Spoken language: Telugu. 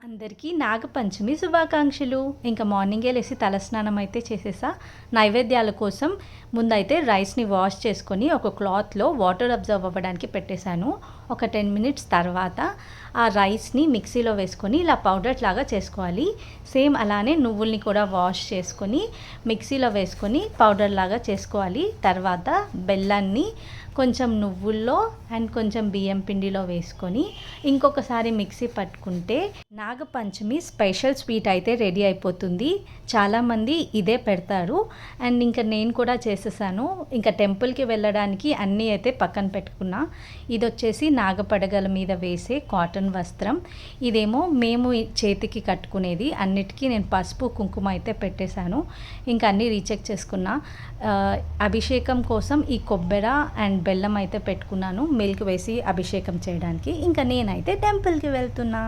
అందరికీ నాగపంచమి శుభాకాంక్షలు. ఇంకా మార్నింగే లేసి తలస్నానం అయితే చేసేసా. నైవేద్యాల కోసం ముందైతే రైస్ని వాష్ చేసుకొని ఒక క్లాత్లో వాటర్ అబ్జర్వ్ అవ్వడానికి పెట్టేశాను. ఒక 10 మినిట్స్ తర్వాత ఆ రైస్ని మిక్సీలో వేసుకొని ఇలా పౌడర్ లాగా చేసుకోవాలి. సేమ్ అలానే నువ్వుల్ని కూడా వాష్ చేసుకొని మిక్సీలో వేసుకొని పౌడర్ లాగా చేసుకోవాలి. తర్వాత బెల్లాన్ని కొంచెం నువ్వుల్లో అండ్ కొంచెం బియ్యం పిండిలో వేసుకొని ఇంకొకసారి మిక్సీ పట్టుకుంటే నాగపంచమి స్పెషల్ స్వీట్ అయితే రెడీ అయిపోతుంది. చాలామంది ఇదే పెడతారు అండ్ ఇంకా నేను కూడా చేసేసాను. ఇంకా టెంపుల్కి వెళ్ళడానికి అన్నీ అయితే పక్కన పెట్టుకున్నా. ఇది వచ్చేసి నాగపడగల మీద వేసే కాటన్ వస్త్రం. ఇదేమో మేము చేతికి కట్టుకునేది. అన్నిటికీ నేను పసుపు కుంకుమ అయితే పెట్టేశాను. ఇంకా అన్నీ రీచెక్ చేసుకున్నా. అభిషేకం కోసం ఈ కొబ్బెర అండ్ బెల్లం అయితే పెట్టుకున్నాను మిల్క్ వేసి అభిషేకం చేయడానికి. ఇంకా నేనైతే టెంపుల్కి వెళ్తున్నా.